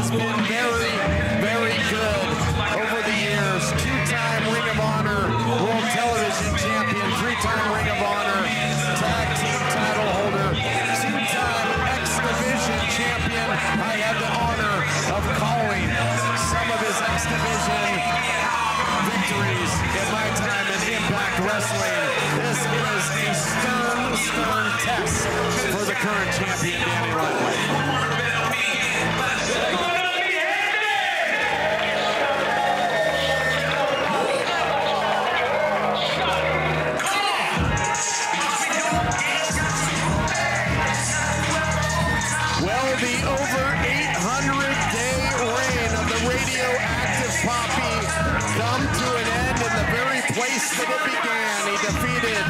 has been very, very good over the years. Two-time Ring of Honor World Television Champion, three-time Ring of Honor Tag Team title holder, two-time X Division Champion. I had the honor of calling some of his X Division victories in my time in Impact Wrestling. This is a stern test for the current champion, Danny Limelight. Well, the over 800-day reign of the radioactive Poppy come to an end in the very place that it began. He defeated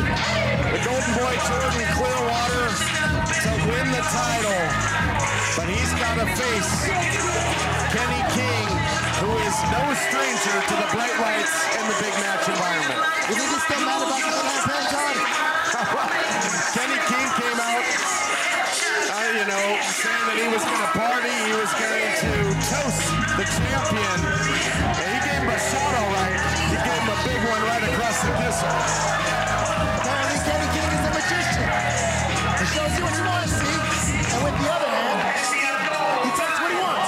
the Golden Boy Jordan Clearwater to win the title, but he's got to face Kenny King, who is no stranger to the bright lights in the big match environment. You think he's still mad about the campaign, John? Kenny King came out, you know, saying that he was going to party, he was going to toast the champion. And he gave him a shot, all right. He gave him a big one right across the kisser. Apparently, Kenny King is a magician. He shows you what you want to see, and with the other hand, he takes what he wants.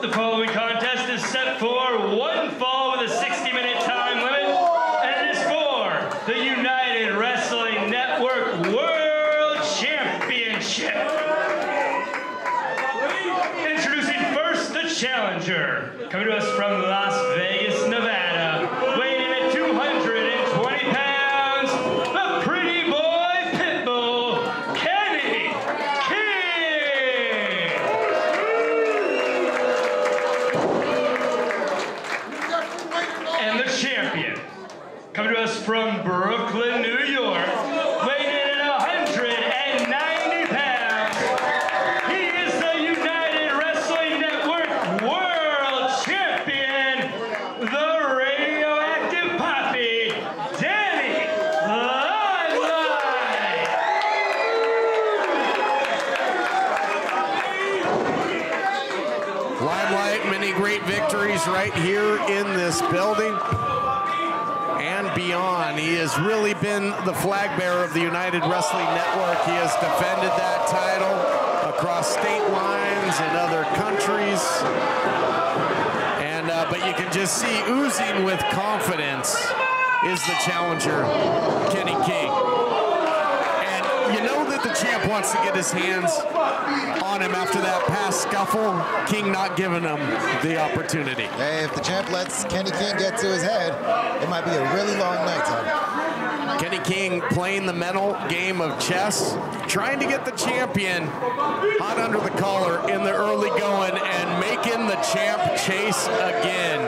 The following contest is set for one fall with a 60-minute time limit, and it is for the United Wrestling Network World Championship. Introducing first the challenger, coming to us from Las Vegas, Nevada, weighing in at 220 pounds, the pretty boy pitbull, Kenny King. And the champion, coming to us from Brooklyn, New York, weighing in at 190 pounds. He is the United Wrestling Network World Champion, the radioactive Poppy, Danny Limelight. Limelight, many great victories right here in this building and beyond. He has really been the flag bearer of the United Wrestling Network. He has defended that title across state lines and other countries. And but you can just see oozing with confidence is the challenger, Kenny King. And you know that the champ wants to get his hands on him after that past scuffle. King not giving him the opportunity. Hey, if the champ lets Kenny King get to his head, it might be a really long night, Tom. Kenny King playing the mental game of chess, trying to get the champion hot under the collar in the early going and making the champ chase again.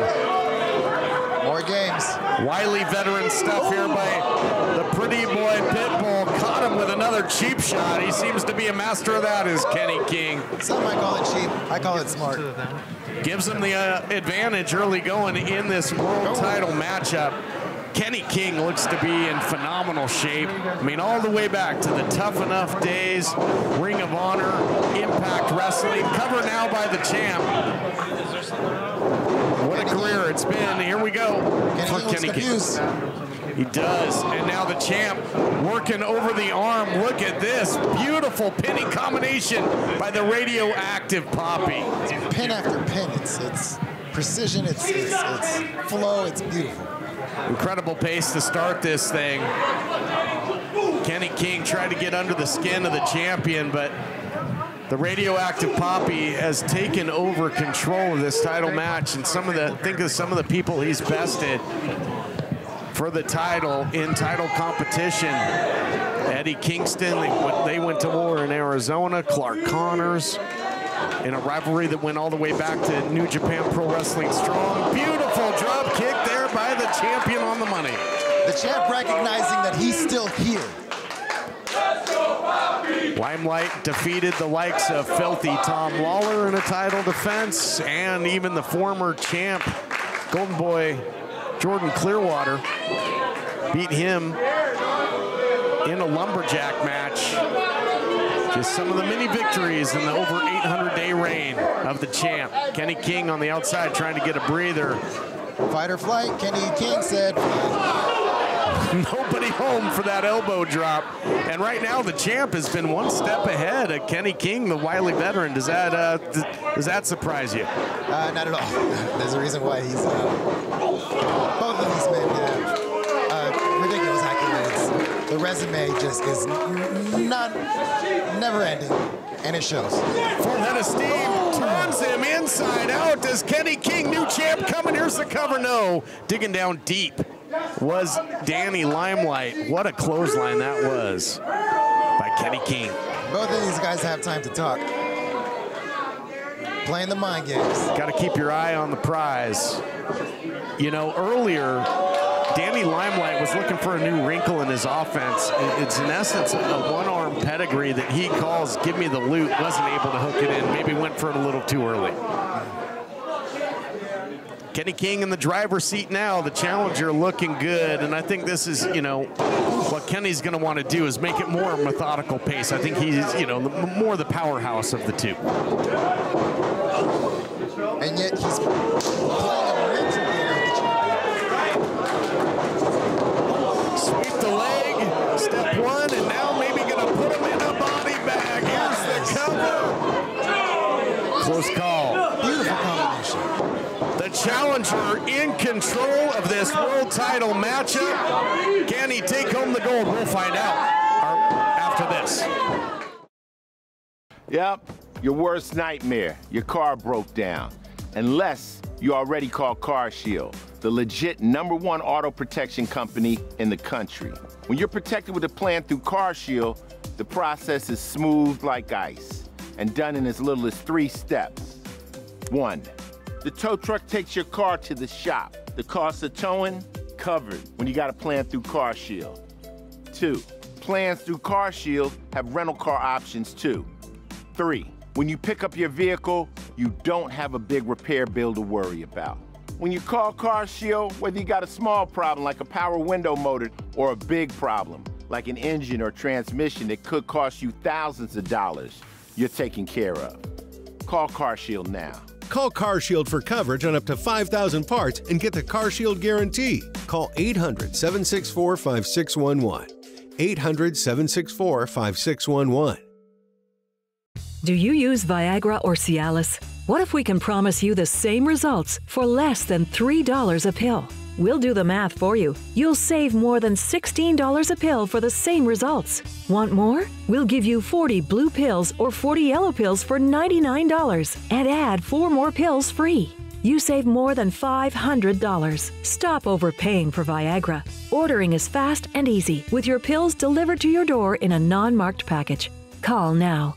More games. Wily veteran stuff here by the pretty boy Pitbull. Caught him with another cheap shot. He seems to be a master of that, is Kenny King. Some might call it cheap. I call it smart. Gives him the advantage early going in this world title matchup. Kenny King looks to be in phenomenal shape. I mean, all the way back to the Tough Enough days, Ring of Honor, Impact Wrestling, covered now by the champ. What a career it's been. Here we go for Kenny King. He does, and now the champ working over the arm. Look at this beautiful pinning combination by the radioactive Poppy. It's pin after pin. It's precision. It's flow. It's beautiful. Incredible pace to start this thing. Kenny King tried to get under the skin of the champion, but the radioactive Poppy has taken over control of this title match. And think of some of the people he's bested for the title in title competition. Eddie Kingston, they went to war in Arizona. Clark Connors, in a rivalry that went all the way back to New Japan Pro Wrestling Strong. Beautiful drop kick there by the champion on the money. The champ recognizing that he's still here. Limelight defeated the likes of Filthy Tom Lawler in a title defense, and even the former champ, Golden Boy Jordan Clearwater. beat him in a lumberjack match. Just some of the mini victories in the over 800-day reign of the champ. Kenny King on the outside trying to get a breather. Fight or flight, Kenny King said. Nobody home for that elbow drop. And right now the champ has been one step ahead of Kenny King, the wily veteran. Does that surprise you? Not at all. There's a reason why he's both of these men have ridiculous accolades. The resume just is never ending, and it shows. Full head of steam turns him inside out. Does Kenny King, new champ, coming? Here's the cover. No, digging down deep was Danny Limelight. What a clothesline that was by Kenny King. Both of these guys have time to talk. Playing the mind games. Got to keep your eye on the prize. You know, earlier, Danny Limelight was looking for a new wrinkle in his offense. It's in essence a one-arm pedigree that he calls "give me the loot." Wasn't able to hook it in. Maybe went for it a little too early. Kenny King in the driver's seat now. The challenger looking good, and I think this is, you know, what Kenny's going to want to do is make it more methodical pace. I think he's, you know, more the powerhouse of the two. And yet he's playing a mental game with the champion. Sweep the leg, step one, and now maybe going to put him in a body bag. Here's the cover. Close call. Beautiful combination. The challenger in control of this world title matchup. Can he take home the gold? We'll find out after this. Yep, your worst nightmare. Your car broke down. Unless you already called CarShield, the legit #1 auto protection company in the country. When you're protected with a plan through CarShield, the process is smooth like ice and done in as little as 3 steps. 1. The tow truck takes your car to the shop. The cost of towing, covered when you got a plan through CarShield. 2. Plans through CarShield have rental car options too. 3. When you pick up your vehicle, you don't have a big repair bill to worry about. When you call CarShield, whether you got a small problem like a power window motor or a big problem like an engine or transmission that could cost you thousands of dollars, you're taken care of. Call CarShield now. Call CarShield for coverage on up to 5,000 parts and get the CarShield guarantee. Call 800-764-5611. 800-764-5611. Do you use Viagra or Cialis? What if we can promise you the same results for less than $3 a pill? We'll do the math for you. You'll save more than $16 a pill for the same results. Want more? We'll give you 40 blue pills or 40 yellow pills for $99 and add 4 more pills free. You save more than $500. Stop overpaying for Viagra. Ordering is fast and easy with your pills delivered to your door in a non-marked package. Call now.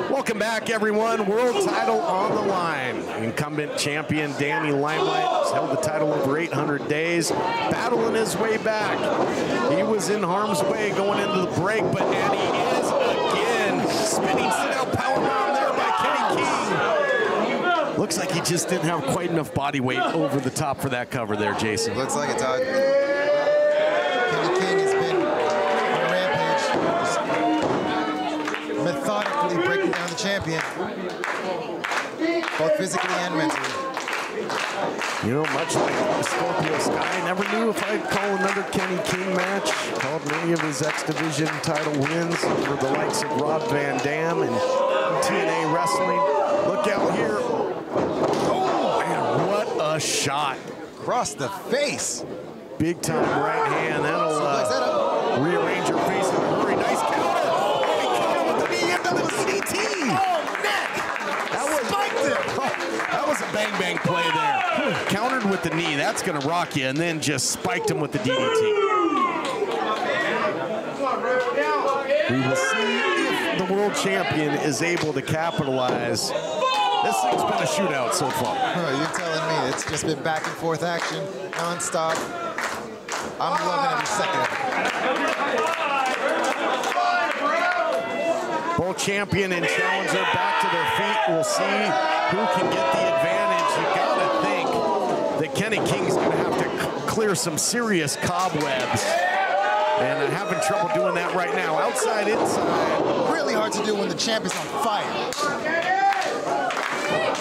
Welcome back, everyone. World title on the line. Incumbent champion Danny Limelight has held the title over 800 days, battling his way back. He was in harm's way going into the break, but and he is again. Spinning sit-out powerbomb there by Kenny King. Looks like he just didn't have quite enough body weight over the top for that cover there, Jason. Looks like it, Todd. Kenny King has been on a rampage, methodically breaking down the champion, both physically and mentally. You know, much like Scorpio Sky, never knew if I'd call another Kenny King match. Called many of his X Division title wins over the likes of Rob Van Dam and TNA Wrestling. Look out here. Oh, man, what a shot. Across the face. Big time right hand. That'll rearrange your face in a hurry. Nice counter. Oh, he countered with the knee and the little CT. Oh, neck. Spiked it. That was a bang-bang play there. Countered with the knee. That's going to rock you. And then just spiked him with the DDT. We will see if the world champion is able to capitalize. This thing's been a shootout so far. You're telling me it's just been back and forth action, non-stop. I'm loving every second of it. Both champion and challenger back to their feet. We'll see who can get the advantage. You've but Kenny King's going to have to clear some serious cobwebs. And having trouble doing that right now. Outside, inside. Really hard to do when the champ is on fire.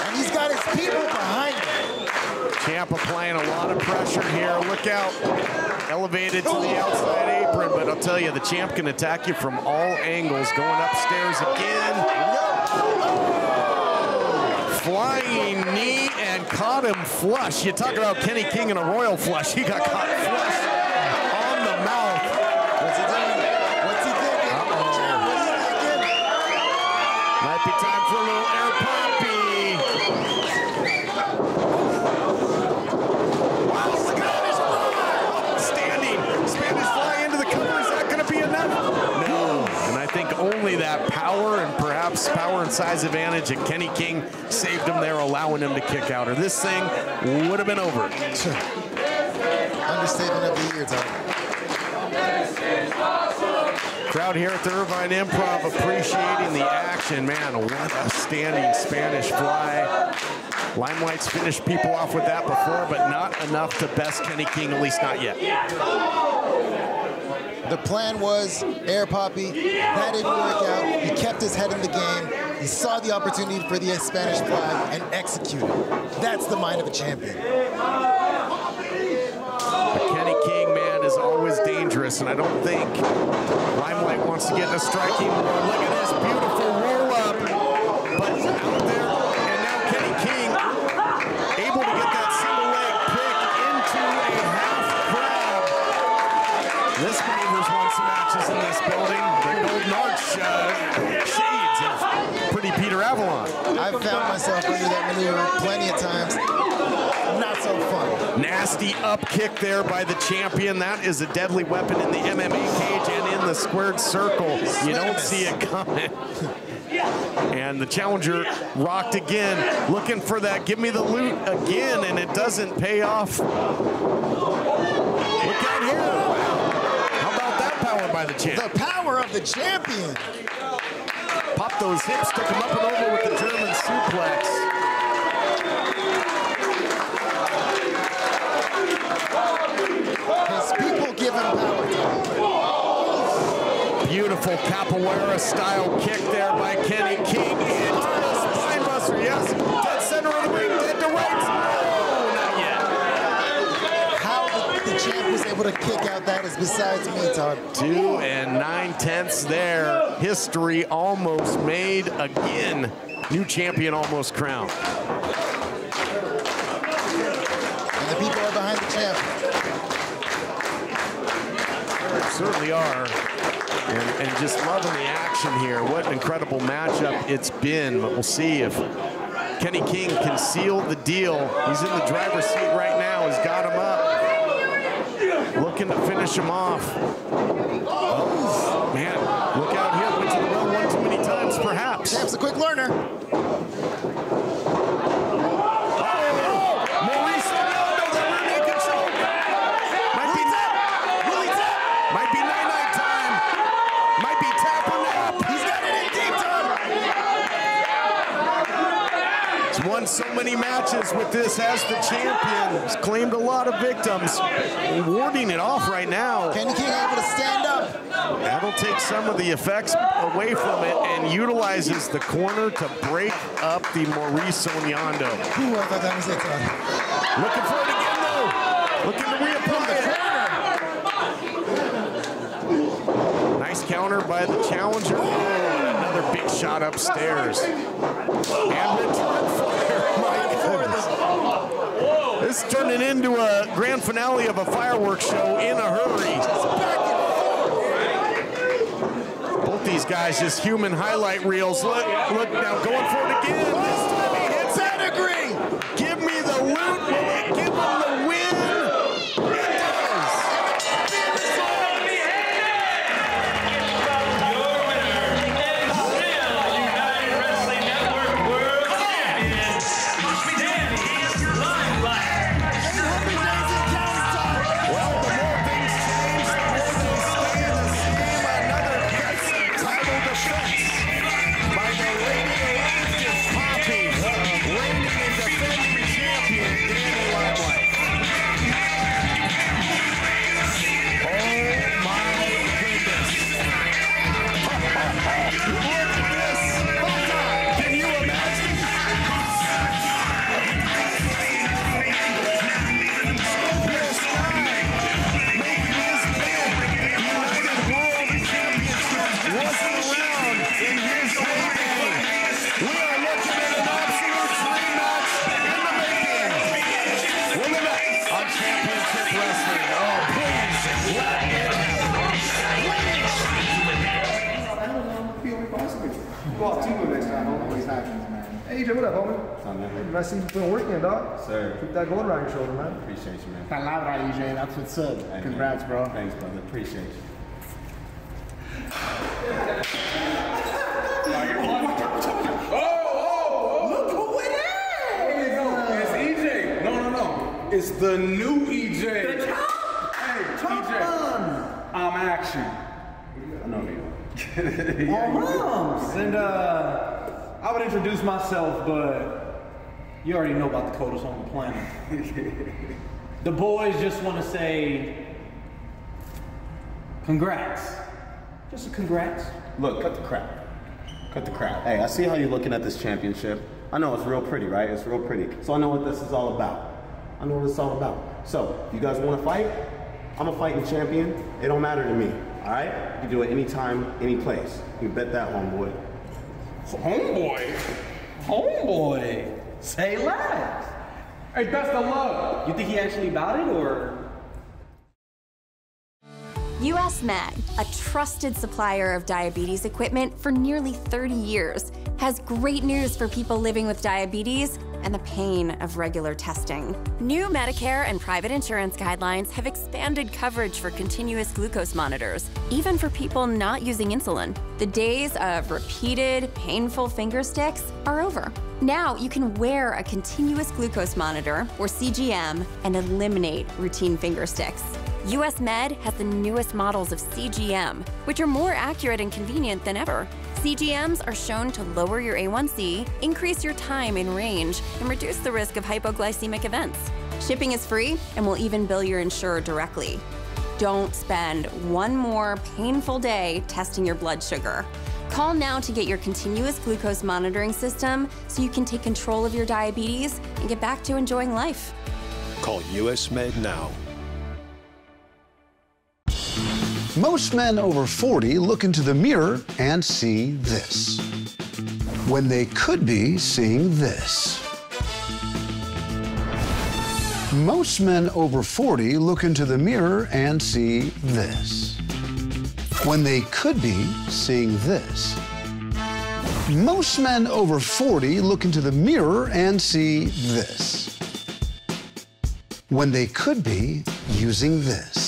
And he's got his people behind him. Champ applying a lot of pressure here. Look out. Elevated to the outside apron, but I'll tell you, the champ can attack you from all angles. Going upstairs again. Flying knee and caught him flush. You talk about Kenny King and a royal flush. He got caught flush on the mouth. What's he doing? What's he thinking? Champ, what are you thinking? Might be time for a little air poppy. Wow, Spanish fly! Standing. Spanish fly into the cover. Is that going to be enough? No. And I think only that power and perhaps power and size advantage that Kenny King saved him there, allowing him to kick out. Or this thing would have been over. Understatement of the year, Tom. Crowd here at the Irvine Improv appreciating the action. Man, what a standing Spanish fly. Limelight's finished people off with that before, but not enough to best Kenny King, at least not yet. The plan was air poppy. That didn't work out. He kept his head in the game. He saw the opportunity for the Spanish fly and executed. That's the mind of a champion. But Kenny King, man, is always dangerous, and I don't think Limelight wants to get in a striking war. Look at this beautiful roll-up. But out there, and now Kenny King able to get that single leg pick into a half crab. This believer's won some matches in this building. The Golden Arch shades of Pretty Peter Avalon. I've found myself under that maneuver plenty of times. Not so fun. Nasty up kick there by the champion. That is a deadly weapon in the MMA cage and in the squared circle. You don't see it coming. And the challenger rocked again, looking for that. Give me the loot again, and it doesn't pay off. Look out here. How about that power by the champ? The power of the champion. Popped those hips, took him up and over with the German suplex. His people give him power. Beautiful capoeira style kick there by Kenny King into the spine buster. Yes, dead center of the ring, dead to rights. No, not yet. How the champ was able to kick out that is besides me, Todd. 2 9/10 there. History almost made again. New champion almost crowned. And the people are behind the champ. Certainly are. And just loving the action here. What an incredible matchup it's been. But we'll see if Kenny King can seal the deal. He's in the driver's seat right now. He's got him up. Looking to finish him off. Oh, man, look out here. Went to the well one too many times, perhaps. Champ's a quick learner. Won so many matches with this as the champion. He's claimed a lot of victims. Warding it off right now. Kenny King able to stand up. That'll take some of the effects away from it and utilizes the corner to break up the Maurice Onyando. Ooh, I thought that was it, Todd. Looking for it again, though. Looking to reapply it. Nice counter by the challenger. Oh, another big shot upstairs. And return fire. My goodness. This is turning into a grand finale of a fireworks show in a hurry. Both these guys just human highlight reels. Look now, going for it again. This time he hits pedigree. Give me the loot. Will it give him the win? It does. Can you imagine? Bill Sky making his bid. United World Championship wasn't around in his heyday. We are looking at an absolute dream match in the making. We're looking on Championship Wrestling. Oh, please, let it happen. Go off Tigo next time, homie. Always happens, man. Hey, EJ, what up, homie? What's up, man? Nice seeing you putting work in, dog. Sir. Keep that gold around your shoulder, man. Appreciate you, man. Palabra, EJ. That's what's up. Hey, Congrats, man. bro. Thanks, brother. Appreciate you. Look who it is! It's EJ. No. It's the new EJ. The top? Hey, EJ. I'm action. I know you. And I would introduce myself, but you already know about the coldest on the planet. The boys just want to say congrats. Just a congrats. Look, cut the crap. Cut the crap. Hey, I see how you're looking at this championship. I know it's real pretty, right? It's real pretty. So I know what this is all about. I know what it's all about. So, if you guys want to fight, I'm a fighting champion. It don't matter to me, all right? You can do it anytime, any place. You can bet that, homeboy. Homeboy. Say less. Hey, best of luck. You think he actually about it, or? US Med, a trusted supplier of diabetes equipment for nearly 30 years, has great news for people living with diabetes and the pain of regular testing. New Medicare and private insurance guidelines have expanded coverage for continuous glucose monitors, even for people not using insulin. The days of repeated, painful finger sticks are over. Now you can wear a continuous glucose monitor, or CGM, and eliminate routine finger sticks. US Med has the newest models of CGM, which are more accurate and convenient than ever. CGMs are shown to lower your A1C, increase your time in range, and reduce the risk of hypoglycemic events. Shipping is free and will even bill your insurer directly. Don't spend one more painful day testing your blood sugar. Call now to get your continuous glucose monitoring system so you can take control of your diabetes and get back to enjoying life. Call US Med now. Most men over 40 look into the mirror and see this, when they could be seeing this. Most men over 40 look into the mirror and see this, when they could be seeing this. Most men over 40 look into the mirror and see this, when they could be using this.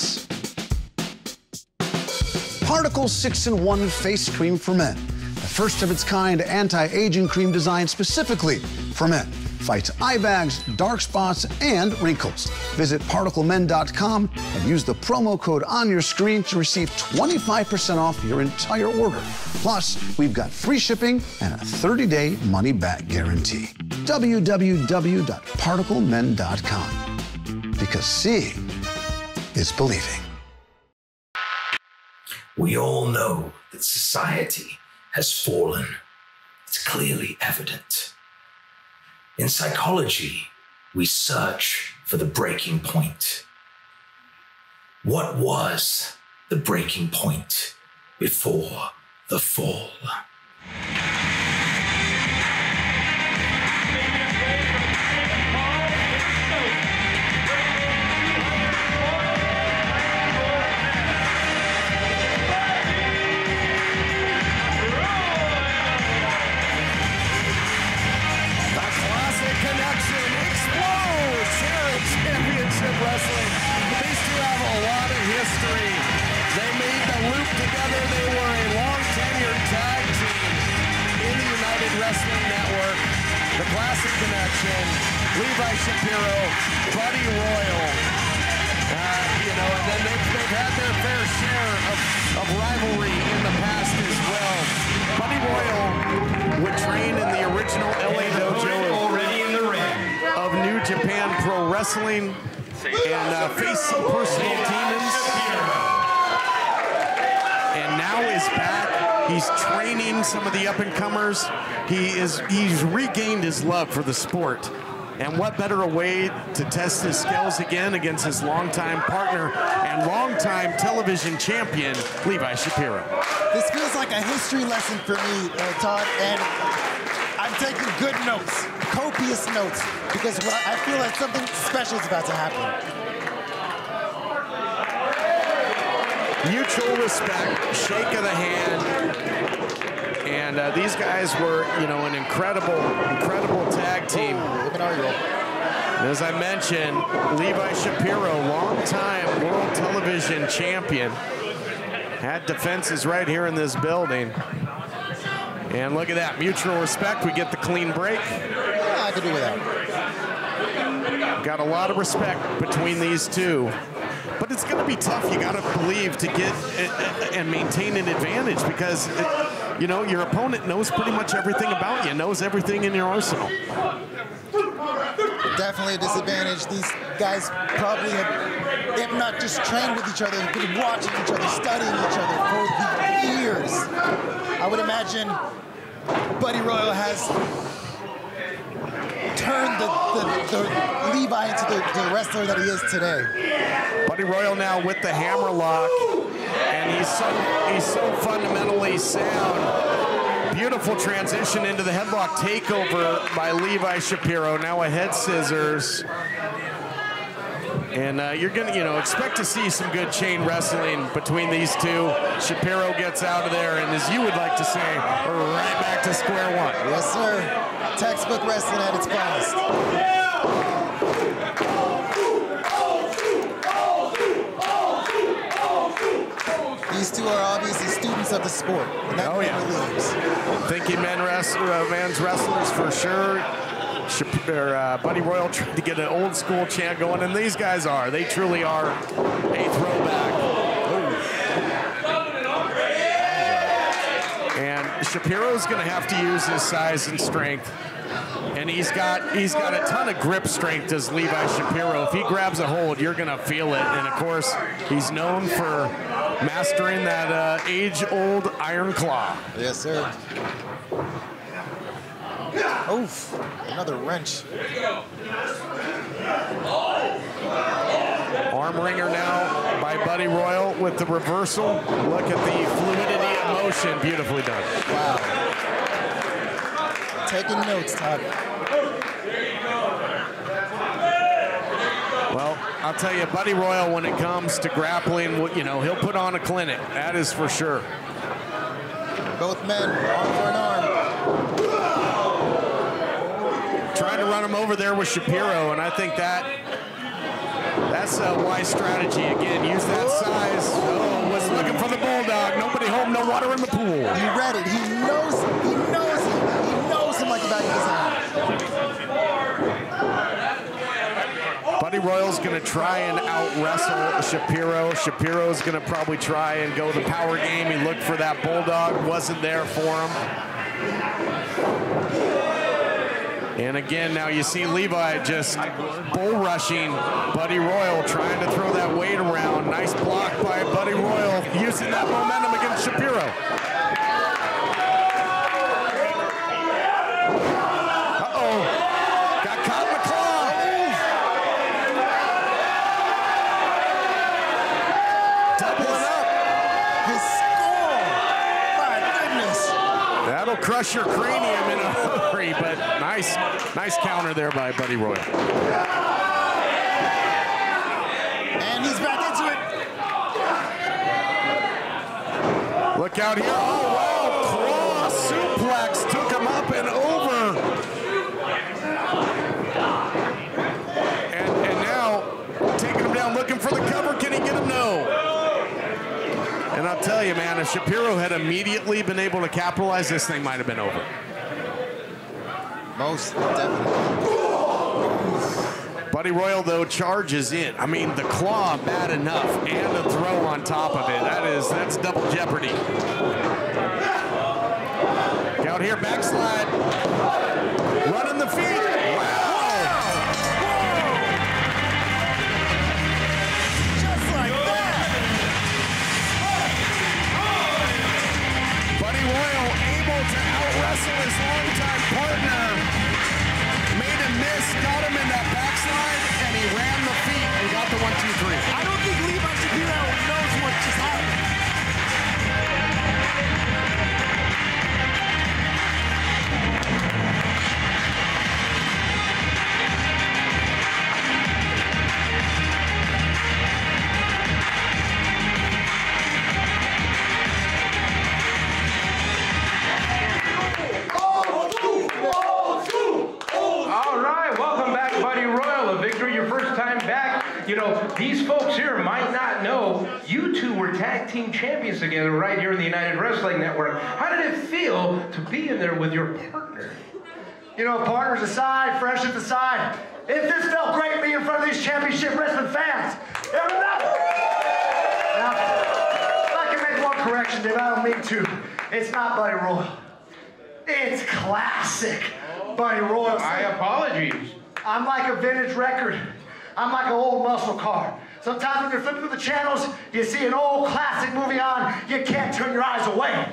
Particle 6-in-1 Face Cream for Men, the first of its kind anti-aging cream designed specifically for men. Fights eye bags, dark spots, and wrinkles. Visit ParticleMen.com and use the promo code on your screen to receive 25% off your entire order. Plus, we've got free shipping and a 30-day money-back guarantee. www.ParticleMen.com. Because seeing is believing. We all know that society has fallen. It's clearly evident. In psychology, we search for the breaking point. What was the breaking point before the fall? Wrestling. These two have a lot of history. They made the loop together. They were a long-tenured tag team in the United Wrestling Network. The Classic Connection, Levi Shapiro, Buddy Royal. And then they've had their fair share of rivalry in the past as well. Buddy Royal would train in the original LA dojo already in the ring of New Japan Pro Wrestling. And face some personal demons. And now is back. He's training some of the up-and-comers. He's regained his love for the sport. And what better a way to test his skills again against his longtime partner and longtime television champion, Levi Shapiro. This feels like a history lesson for me, Todd, and I'm taking good notes, copious notes, because I feel like something special is about to happen. Mutual respect, shake of the hand. And these guys were, you know, an incredible tag team. And as I mentioned, Levi Shapiro, longtime world television champion, had defenses right here in this building. And look at that, mutual respect. We get the clean break. Yeah, I could do with that. Got a lot of respect between these two. But it's going to be tough, you got to believe, to get and maintain an advantage because, you know, your opponent knows pretty much everything about you, knows everything in your arsenal. Definitely a disadvantage. These guys probably have, if not just trained with each other, have been watching each other, studying each other for years. I would imagine Buddy Royal has turned the Levi into the wrestler that he is today. Buddy Royal now with the hammerlock, and he's so fundamentally sound. Beautiful transition into the headlock takeover by Levi Shapiro. Now a head scissors. And you're gonna, you know, expect to see some good chain wrestling between these two. Shapiro gets out of there, and as you would like to say, we're right back to square one. Yes, sir. Textbook wrestling at its finest. These two are obviously students of the sport, and that never leaves. Thinking men's wrestlers for sure. Buddy Royal tried to get an old school chant going, and these guys are. They truly are a throwback. And Shapiro's going to have to use his size and strength. And he's got a ton of grip strength, does Levi Shapiro. If he grabs a hold, you're going to feel it. And of course, he's known for mastering that age-old iron claw. Yes, sir. Oof, another wrench. Arm wringer now by Buddy Royal with the reversal. Look at the fluidity of motion, beautifully done. Wow. Taking notes, Todd. Well, I'll tell you, Buddy Royal, when it comes to grappling, you know, he'll put on a clinic. That is for sure. Both men, arm for an arm. Trying to run him over there with Shapiro, and I think that's a wise strategy. Again, use that size. Oh, was looking for the bulldog. Nobody home, no water in the pool. He read it. He knows him. He knows him like the back of his hand. Buddy Royal's going to try and out-wrestle Shapiro. Shapiro's going to probably try and go the power game. He looked for that bulldog. Wasn't there for him. And again, now you see Levi just bull rushing Buddy Royal, trying to throw that weight around. Nice block by Buddy Royal, using that momentum against Shapiro. Uh-oh, got caught in the claw. Doubling up. His score, my goodness. That'll crush your cranium in a hurry, but nice counter there by Buddy Royal. And he's back into it. Look out here. Oh, wow. Claw suplex took him up and over. And now taking him down, looking for the cover. Can he get him? No. And I'll tell you, man, if Shapiro had immediately been able to capitalize, this thing might have been over. Most definitely. Buddy Royal, though, charges in. I mean, the claw bad enough, and the throw on top of it. That's double jeopardy. Out here, backslide. Running the feet. Wow. Just like that. Buddy I don't think Levi Shapiro knows what just happened. All right, welcome back, Buddy Royal. A victory, your first time back. You know, these folks here might not know you two were tag team champions together right here in the United Wrestling Network. How did it feel to be in there with your partner? You know, partners aside, friendships aside, it just felt great being in front of these championship wrestling fans. Now, if I can make one correction, Dave, I don't mean to. It's not Buddy Royal. It's classic Buddy Royal. My apologies. I'm like a vintage record. I'm like an old muscle car. Sometimes when you're flipping through the channels, you see an old classic movie on, you can't turn your eyes away.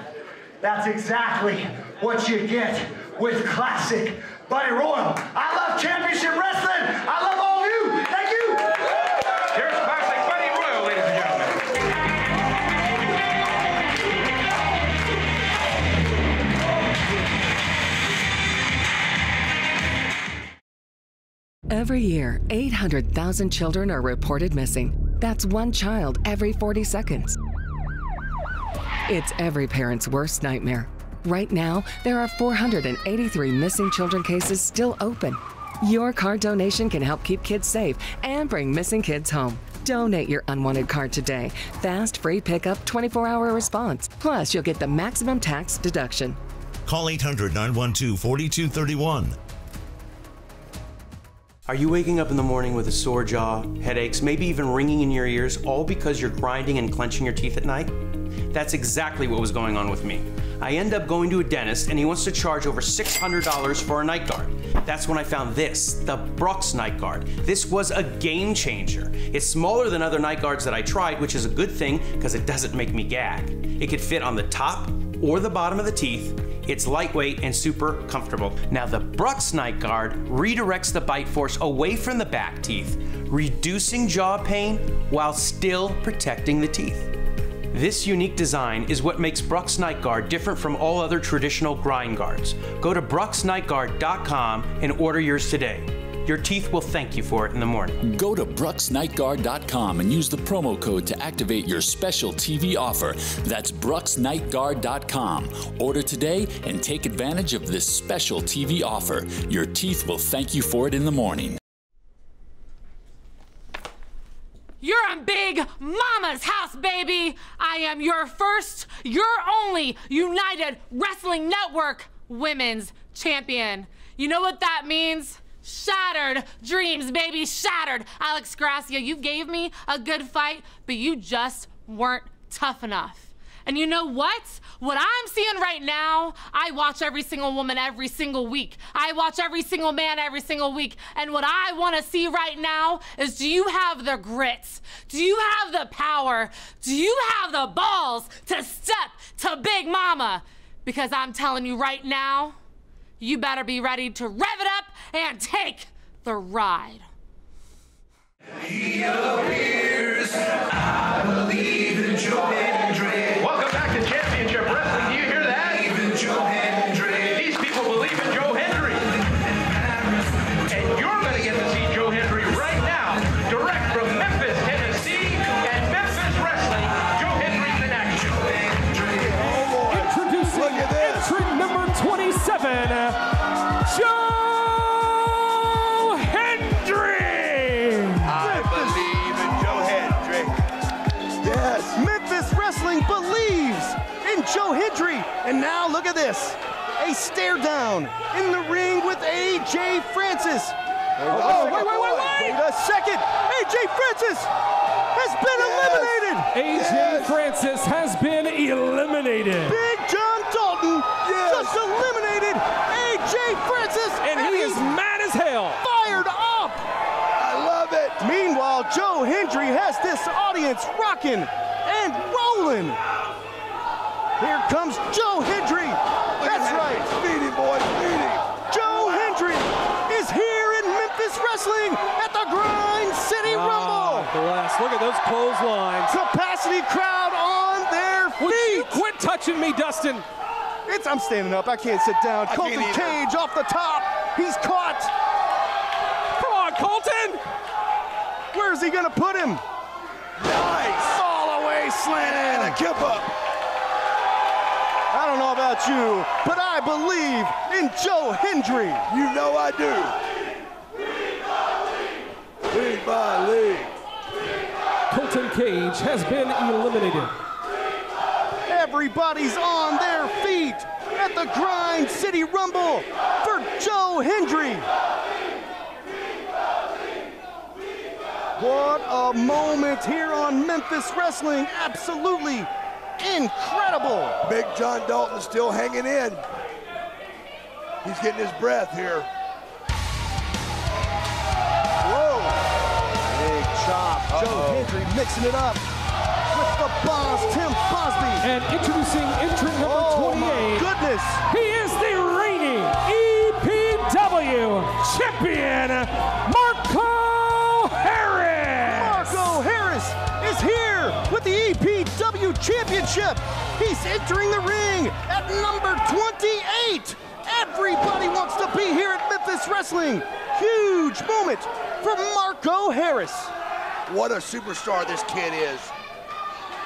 That's exactly what you get with classic Buddy Royal. I love championship wrestling. I love all of you. Thank you. Here's classic Buddy Royal, ladies and gentlemen. Every year, 800,000 children are reported missing. That's one child every 40 seconds. It's every parent's worst nightmare. Right now, there are 483 missing children cases still open. Your card donation can help keep kids safe and bring missing kids home. Donate your unwanted card today. Fast, free pickup, 24-hour response. Plus, you'll get the maximum tax deduction. Call 800-912-4231. Are you waking up in the morning with a sore jaw, headaches, maybe even ringing in your ears, all because you're grinding and clenching your teeth at night? That's exactly what was going on with me. I end up going to a dentist and he wants to charge over $600 for a night guard. That's when I found this, the Brooks night guard. This was a game changer. It's smaller than other night guards that I tried, which is a good thing because it doesn't make me gag. It could fit on the top or the bottom of the teeth. It's lightweight and super comfortable. Now the Brooks night guard redirects the bite force away from the back teeth, reducing jaw pain while still protecting the teeth. This unique design is what makes Brooks Night Guard different from all other traditional grind guards. Go to brooksnightguard.com and order yours today. Your teeth will thank you for it in the morning. Go to brooksnightguard.com and use the promo code to activate your special TV offer. That's brooksnightguard.com. Order today and take advantage of this special TV offer. Your teeth will thank you for it in the morning. You're in Big Mama's house, baby! I am your first, your only United Wrestling Network Women's Champion. You know what that means? Shattered dreams, baby, shattered. Alex Gracia, you gave me a good fight, but you just weren't tough enough. And you know what? What I'm seeing right now, I watch every single woman every single week. I watch every single man every single week. And what I want to see right now is, do you have the grit? Do you have the power? Do you have the balls to step to Big Mama? Because I'm telling you right now, you better be ready to rev it up and take the ride. He appears, I believe in Joe Hendry. Welcome back to Championship Wrestling. Do you hear that? Even Joe Hendry. These people believe in Joe Hendry. And you're going to get to see Joe Hendry right now, direct from Memphis, Tennessee, and Memphis Wrestling. Joe Hendry's in action. Introducing entrant number 27, Joe Hendry. I believe in Joe Hendry. Yes, Memphis Wrestling believes in Joe Hendry. And now look at this. A stare down in the ring with AJ Francis. Wait a second. AJ Francis has been eliminated. AJ Francis has been eliminated. Big John Dalton just eliminated AJ Francis. And he is mad as hell. Fired up. I love it. Meanwhile, Joe Hendry has this audience rocking and rolling. Here comes Joe Hendry. That's right. Speedy boy, speedy. Joe Hendry is here in Memphis Wrestling at the Grind City Rumble. Bless. Look at those clotheslines. Capacity crowd on their feet. Would you quit touching me, Dustin? I'm standing up. I can't sit down. Colton Cage off the top. He's caught. Come on, Colton. Where's he gonna put him? Nice. Fall away slam. And a kip up. I don't know about you, but I believe in Joe Hendry. You know I do. Levi. Colton Cage has been eliminated. Everybody's on their feet at the Grind City Rumble for Joe Hendry. What a moment here on Memphis Wrestling. Absolutely incredible. Big John Dalton still hanging in. He's getting his breath here. Whoa. Big chop. Joe Hendry mixing it up with the boss, Tim Bosby. And introducing entrant number 28. My goodness. He is the reigning EPW champion, Marco Harris. Marco Harris is here with the EPW championship. He's entering the ring at number 28. Everybody wants to be here at Memphis Wrestling. Huge moment for Marco Harris. What a superstar this kid is.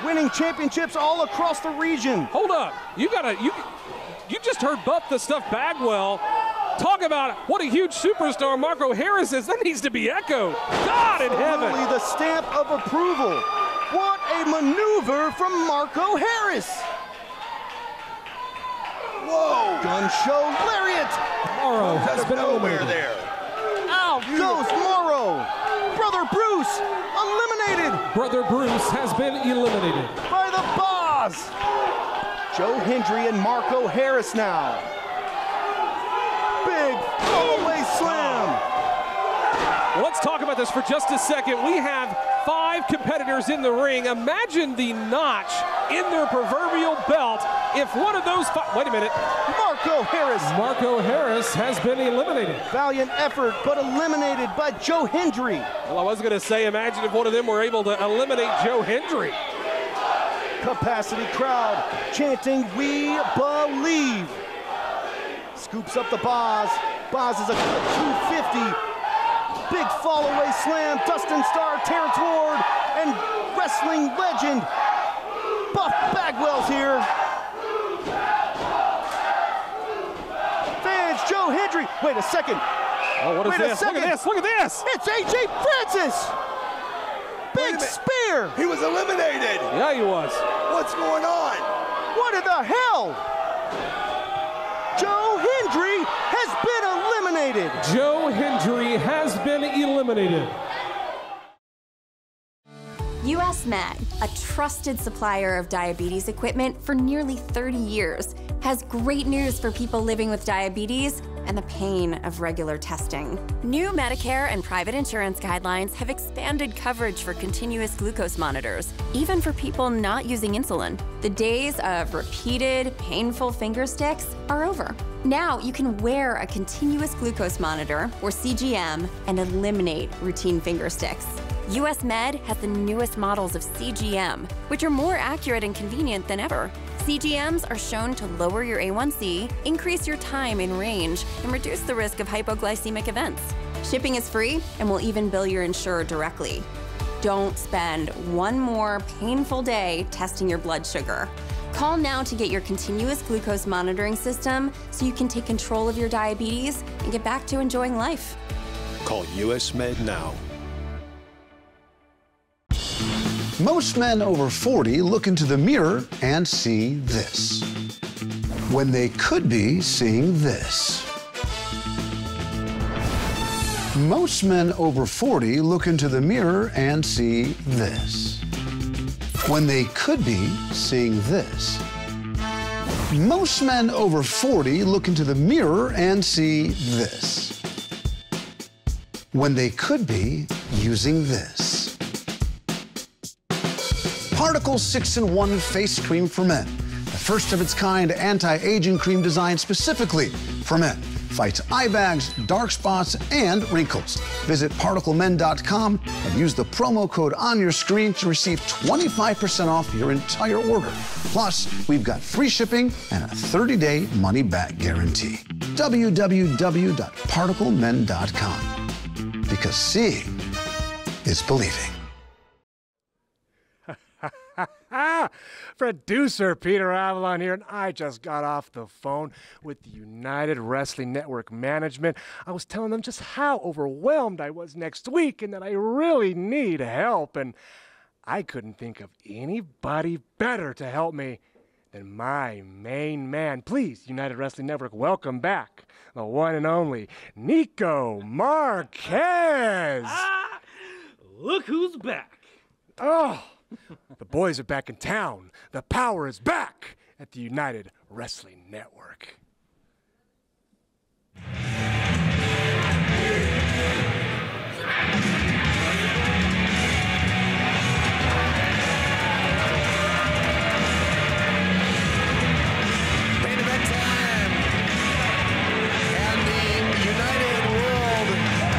Winning championships all across the region. Hold up. You just heard Buff the Stuff Bagwell talk about what a huge superstar Marco Harris is. That needs to be echoed. God in heaven. Absolutely the stamp of approval. What a maneuver from Marco Harris. Whoa. Gun show lariat. Morrow has been eliminated. There. Out goes Morrow. Brother Bruce eliminated. Brother Bruce has been eliminated. By the boss. Joe Hendry and Marco Harris now. Big fall-away slam. Well, let's talk about this for just a second. We have 5 competitors in the ring. Imagine the notch in their proverbial belt if one of those 5... Wait a minute. Marco Harris. Marco Harris has been eliminated. Valiant effort, but eliminated by Joe Hendry. Well, I was going to say, imagine if one of them were able to eliminate Joe Hendry. Capacity crowd chanting, "We believe." Scoops up the Boz. Boz is a 250. Big fall-away slam. Dustin Starr, Terrence Ward, and wrestling legend Buff Bagwell's here. Fans, Joe Hendry. Wait a second. Oh, what is this? Look at this. Look at this. It's AJ Francis. Big spear. He was eliminated. Yeah, he was. What's going on? What in the hell? Joe Hendry has been eliminated. Joe Hendry has been eliminated. US Med, a trusted supplier of diabetes equipment for nearly 30 years, has great news for people living with diabetes and the pain of regular testing. New Medicare and private insurance guidelines have expanded coverage for continuous glucose monitors, even for people not using insulin. The days of repeated, painful finger sticks are over. Now you can wear a continuous glucose monitor, or CGM, and eliminate routine finger sticks. US Med has the newest models of CGM, which are more accurate and convenient than ever. CGMs are shown to lower your A1C, increase your time in range, and reduce the risk of hypoglycemic events. Shipping is free, and will even bill your insurer directly. Don't spend one more painful day testing your blood sugar. Call now to get your continuous glucose monitoring system so you can take control of your diabetes and get back to enjoying life. Call US Med now. Most men over 40 look into the mirror and see this, when they could be seeing this. Most men over 40 look into the mirror and see this, when they could be seeing this. Most men over 40 look into the mirror and see this, when they could be using this. Particle 6-in-1 Face Cream for Men. The first of its kind anti-aging cream designed specifically for men. fights eye bags, dark spots, and wrinkles. Visit ParticleMen.com and use the promo code on your screen to receive 25% off your entire order. Plus, we've got free shipping and a 30-day money-back guarantee. www.ParticleMen.com. Because seeing is believing. Producer Peter Avalon here, and I just got off the phone with the United Wrestling Network management. I was telling them just how overwhelmed I was next week and that I really need help, and I couldn't think of anybody better to help me than my main man. Please, United Wrestling Network, welcome back the one and only Nico Marquez. Look who's back. Oh, the boys are back in town. The power is back at the United Wrestling Network. Main event time. And the United World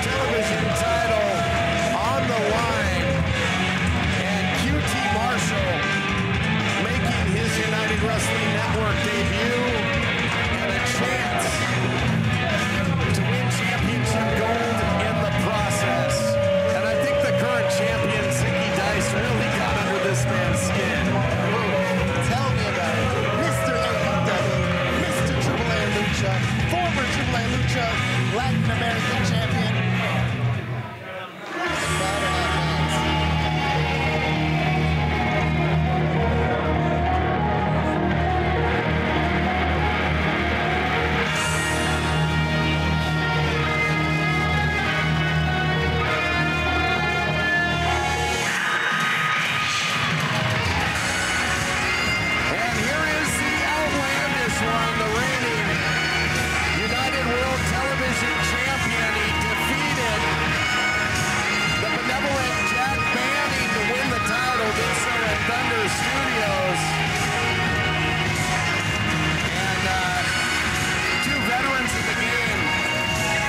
Television title on the line. And QT Marshall making his United Wrestling Network debut and a chance to win championship gold in the process. And I think the current champion, Zicky Dice, really got under this man's skin. Tell me about it. Mr. AEW, Mr. Triple A Lucha, former Triple A Lucha, Latin American champion. And here is the outlandish one, the reigning United World Television champion. He defeated the benevolent Jack Banning to win the title, did so at Thunder Studios. And two veterans of the game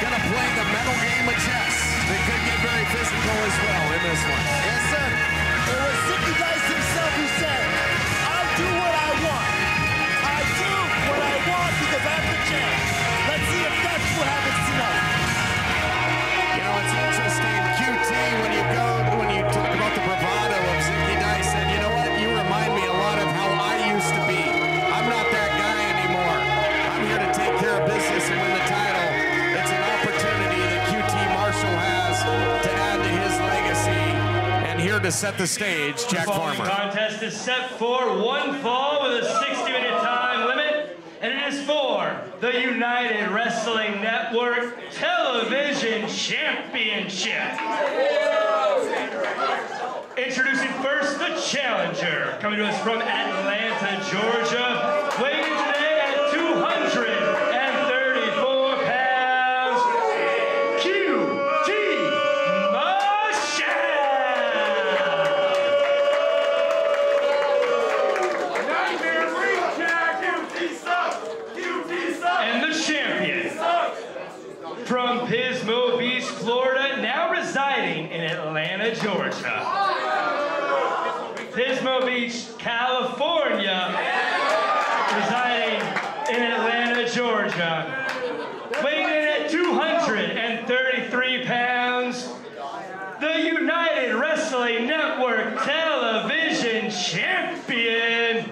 gonna play the mental game of chess. They could get very physical as well in this one. Yes, sir. It was Zicky Dice himself who said, I do what I want. I do what I want because I'm the champ. Let's see if that's what happens tonight. You know, it's interesting, QT, when you talk about the bravado of Zicky Dice, and you know what? You remind me a lot of how I used to be. I'm not that guy anymore. I'm here to take care of business and win the title. It's an opportunity that QT Marshall has to add to his legacy. And here to set the stage, Jack The following Farmer. contest is set for one fall with a 60-minute time limit, and it is for the United Wrestling Network Television Championship. Introducing first the challenger, coming to us from Atlanta, Georgia, weighing in today at 234 pounds, QT Marshall. And the champion, from Pismo Beach, Florida, now residing in Atlanta, Georgia. Pismo Beach, California, residing in Atlanta, Georgia. Weighing in at 233 pounds, the United Wrestling Network Television Champion,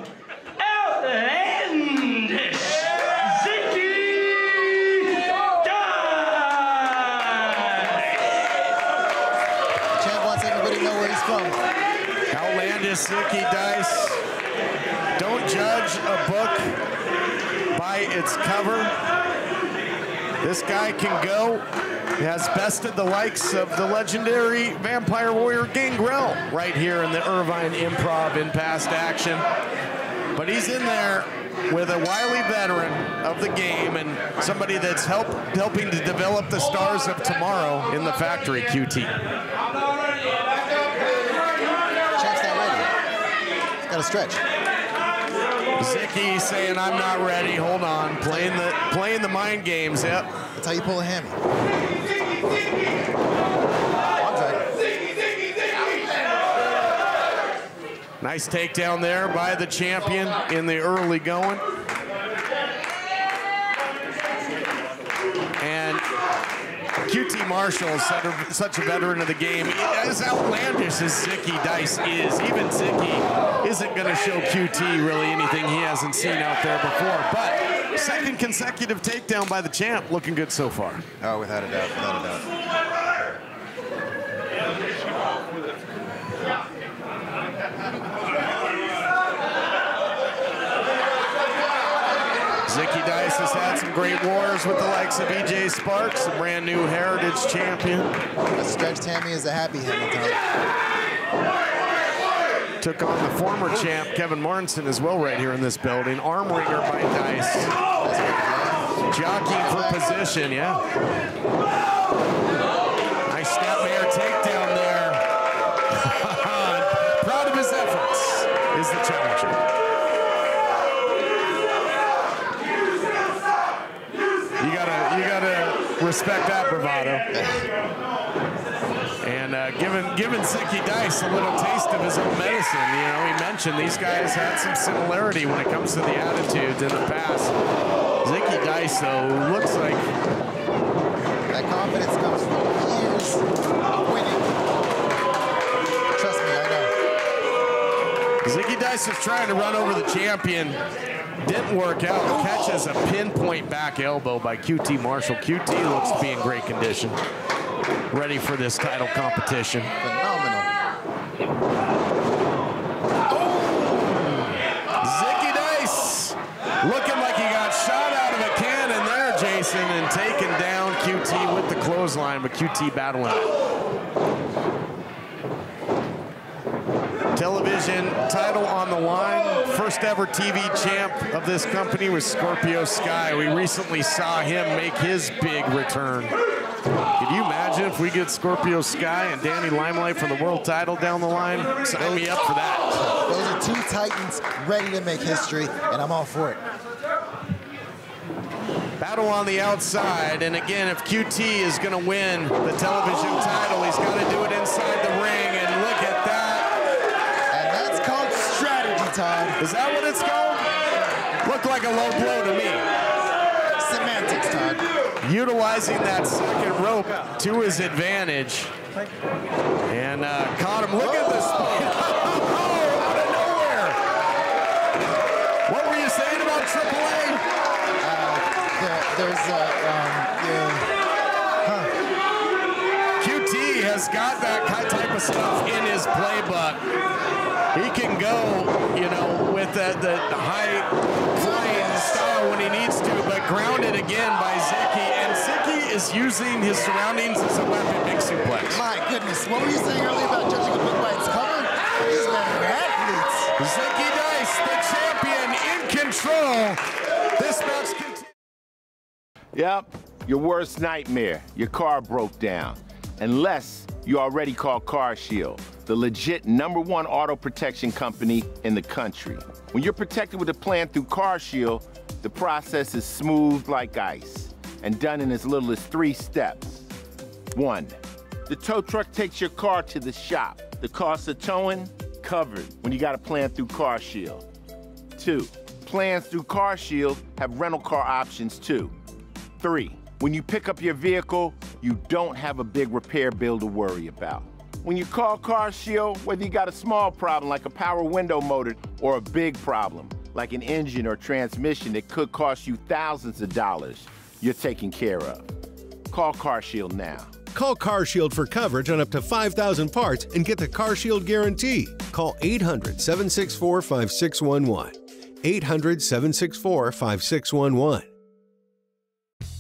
Outlandish, Zicky Champ wants everybody to know where he's from. Outlandish Zicky Dice. Don't judge a book by its cover. This guy can go. He has bested the likes of the legendary Vampire Warrior Gangrel right here in the Irvine Improv in Past Action. But he's in there with a wily veteran of the game and somebody that's helping to develop the stars of tomorrow in the factory, QT. Champ's not ready. He's got to stretch. Zicky Zicky saying, I'm not ready. Hold on. Playing the mind games. Yep. That's how you pull a hammy. Nice takedown there by the champion in the early going. And QT Marshall is such a veteran of the game. As outlandish as Zicky Dice is, even Zicky isn't going to show QT really anything he hasn't seen out there before. But second consecutive takedown by the champ, looking good so far. Oh, without a doubt, without a doubt. Zicky Dice has had some great wars with the likes of EJ Sparks, a brand new Heritage champion. A stretched hammy is a happy Hamilton. Took on the former champ, Kevin Martinson, as well right here in this building. Arm ringer by Dice. Jockeying for position, yeah. Nice snapmare takedown there. Proud of his efforts is the challenger. You gotta respect that bravado. And giving Zicky Dice a little taste of his own medicine. You know, he mentioned these guys had some similarity when it comes to the attitudes in the past. Zicky Dice, though, looks like that confidence comes from years of winning. Trust me, I know. Zicky Dice was trying to run over the champion. Didn't work out. Catches a pinpoint back elbow by QT Marshall. QT looks to be in great condition. Ready for this title competition. Phenomenal. Zicky Dice looking like he got shot out of a cannon there, Jason, and taken down QT with the clothesline, but QT battling. Television title on the line. First ever TV champ of this company was Scorpio Sky. We recently saw him make his big return. Could you imagine if we get Scorpio Sky and Danny Limelight for the world title down the line? Sign me up for that. Those are two titans ready to make history, and I'm all for it. Battle on the outside, and again, if QT is going to win the television title, he's got to do it inside the ring, and look at that. Todd. Is that what it's called? Looked like a low blow to me. Semantics, Todd. Utilizing that second rope to his advantage. And caught him. Look at this. Oh, out of nowhere. What were you saying about AAA? QT has got that type of stuff in his playbook. He can go, you know, with the high flying style when he needs to, but grounded again by Zicky. And Zicky is using his surroundings as a weapon. Big suplex. My goodness, what were you saying earlier about judging a book by its cover? These men are athletes. Zicky Dice, the champion, in control. This match continues. Yep, your worst nightmare. Your car broke down. Unless you already called Car Shield, the legit #1 auto protection company in the country. When you're protected with a plan through Car Shield, the process is smooth like ice and done in as little as 3 steps. 1, the tow truck takes your car to the shop. The cost of towing, covered when you got a plan through Car Shield. 2, plans through Car Shield have rental car options too. 3, when you pick up your vehicle, you don't have a big repair bill to worry about. When you call Car Shield, whether you got a small problem like a power window motor or a big problem like an engine or transmission that could cost you thousands of dollars, you're taken care of. Call Car Shield now. Call Car Shield for coverage on up to 5,000 parts and get the Car Shield guarantee. Call 800-764-5611. 800-764-5611.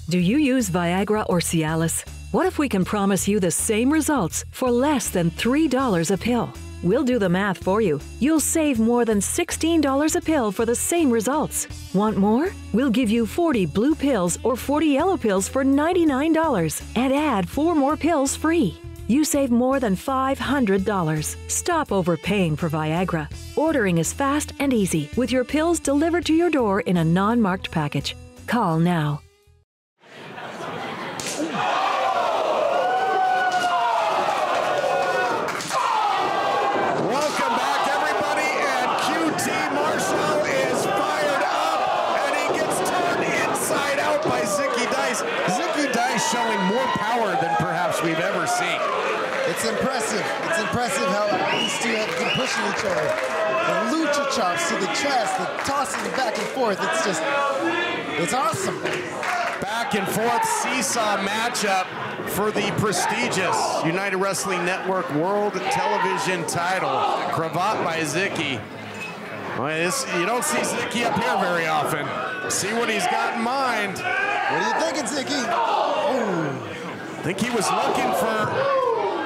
Do you use Viagra or Cialis? What if we can promise you the same results for less than $3 a pill? We'll do the math for you. You'll save more than $16 a pill for the same results. Want more? We'll give you 40 blue pills or 40 yellow pills for $99 and add 4 more pills free. you save more than $500. Stop overpaying for Viagra. Ordering is fast and easy with your pills delivered to your door in a non-marked package. Call now. Welcome back, everybody, and QT Marshall is fired up, and he gets turned inside out by Zicky Dice. Zicky Dice showing more power than perhaps we've ever seen. It's impressive. It's impressive how these two have been pushing each other. The lucha chops to the chest, the tossing back and forth. It's just, it's awesome. Back and forth seesaw matchup for the prestigious United Wrestling Network World Television title. Cravat by Zicky. Well, you don't see Zicky up here very often. See what he's got in mind. What are you thinking, Zicky? Oh. I think he was looking for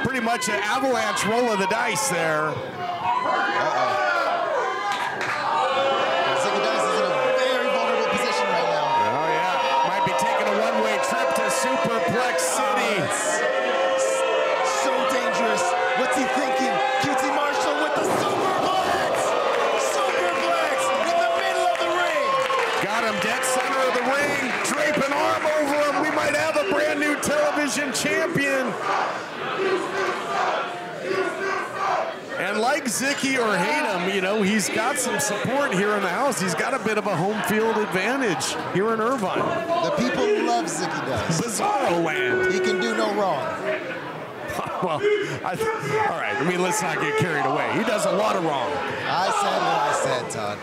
pretty much an avalanche roll of the dice there. Zicky Dice is in a very vulnerable position right now. Oh, yeah. Might be taking a one-way trip to Superplex City. So dangerous. What's he thinking? QT Marshall with the Superplex! Superplex in the middle of the ring. Got him dead center of the ring. Drape an arm over him. We might have a brand new television champion. And like Zicky or hate him, you know, he's got some support here in the house. He's got a bit of a home field advantage here in Irvine. The people love Zicky Dice. Bizarro land. He can do no wrong. Well, all right. I mean, let's not get carried away. He does a lot of wrong. I said what I said, Todd.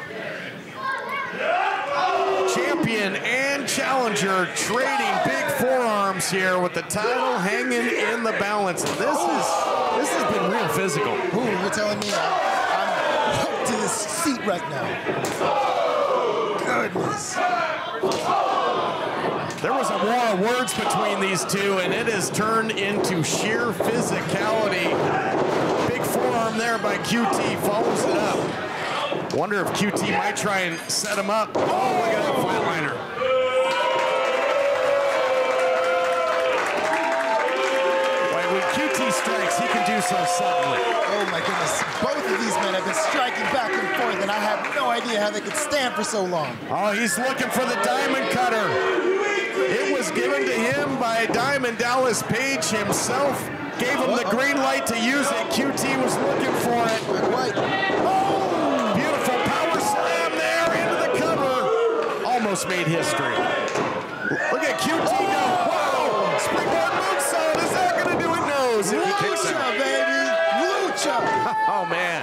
Champion and challenger trading big forearms here with the title hanging in the balance. This has been real physical. Ooh, you're telling me I'm hooked to this seat right now. Goodness. There was a war of words between these two, and it has turned into sheer physicality. Big forearm there by QT, follows it up. Wonder if QT might try and set him up. Oh, look at that flatliner. When QT strikes, he can do so suddenly. Oh my goodness. Both of these men have been striking back and forth, and I have no idea how they could stand for so long. Oh, he's looking for the diamond cutter. It was given to him by Diamond Dallas Page himself. Gave him the green light to use it. QT was looking for it. Oh, beautiful power slam there into the cover. Almost made history. Look at QT go. Whoa! Springboard moonsault. Is that going to do it? No. Zicky kicks out. Lucha, baby. Lucha. Oh, man.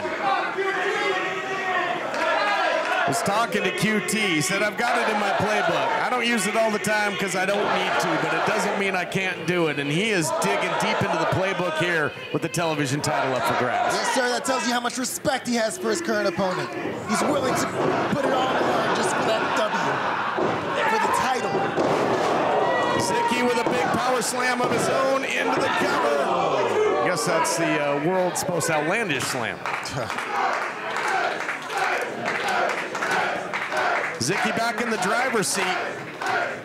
I was talking to QT. He said, I've got it in my playbook. I don't use it all the time because I don't need to, but it doesn't mean I can't do it. And he is digging deep into the playbook here with the television title up for grabs. Yes, sir. That tells you how much respect he has for his current opponent. He's willing to put it all on the line just for that W, for the title. Zicky with a big power slam of his own into the cover. I guess that's the world's most outlandish slam. Zicky back in the driver's seat.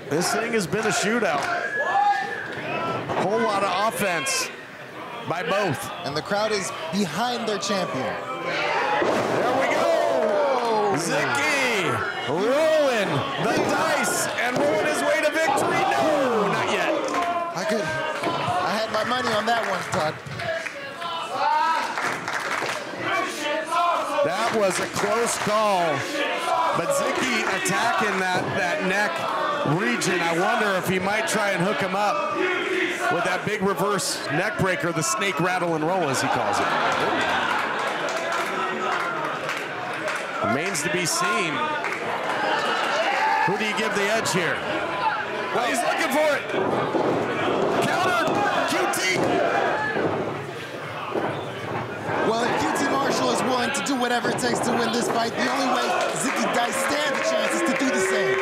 This thing has been a shootout. Whole lot of offense by both. And the crowd is behind their champion. There we go. Whoa. Zicky rolling the dice and rolling his way to victory. No, not yet. I had my money on that one, Todd. That was a close call. But Zicky attacking that neck region. I wonder if he might try and hook him up with that big reverse neck breaker, the snake rattle and roll, as he calls it. Remains to be seen. Who do you give the edge here? Well, he's looking for it. Counter, QT. Well, if QT Marshall is willing to do whatever it takes to win this fight, the only way Zicky Dice stands a chance is to do the same.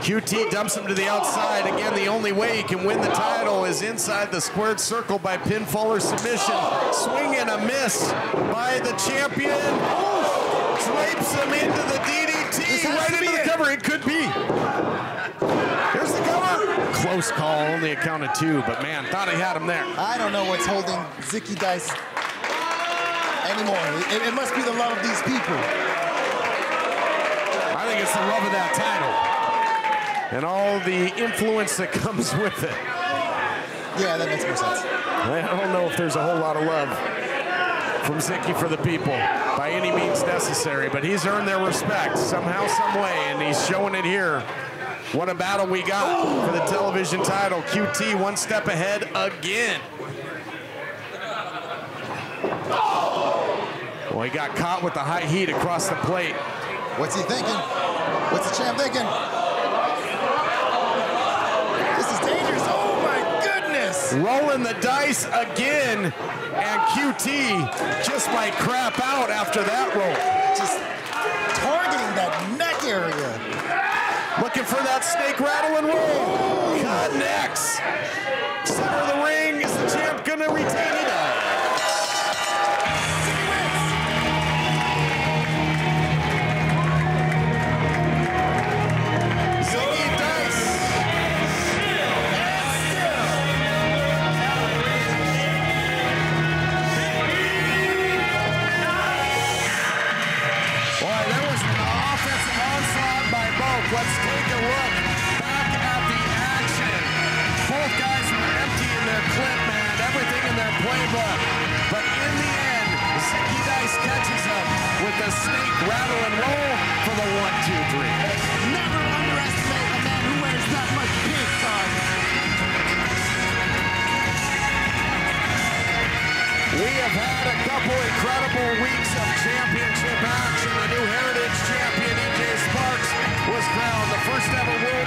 QT dumps him to the outside. Again, the only way he can win the title is inside the squared circle by pinfall or submission. Swing and a miss by the champion. Drapes him into the DDT right into the cover. It could be. Here's the cover. Close close call, only a count of 2, but man, thought he had him there. I don't know what's holding Zicky Dice anymore. It must be the love of these people. I think it's the love of that title and all the influence that comes with it. Yeah, that makes more sense. I don't know if there's a whole lot of love from Zicky for the people by any means necessary, but he's earned their respect somehow, some way, and he's showing it here. What a battle we got for the television title. QT one step ahead again. Well, he got caught with the high heat across the plate. What's he thinking? What's the champ thinking? This is dangerous. Oh my goodness! Rolling the dice again, and QT just might crap out after that roll. Just targeting that neck area. Looking for that snake rattle and roll. Connects. Center of the ring. Is the champ gonna retain it? Let's take a look back at the action. Both guys were empty in their clip, man. Everything in their playbook. But in the end, Zicky Dice catches him with the snake rattle and roll for the 1, 2, 3. Never underestimate a man who wears that much pink, son. We have had a couple incredible weeks of championship action. The new Heritage champion, EJ Sparks, was crowned the first ever World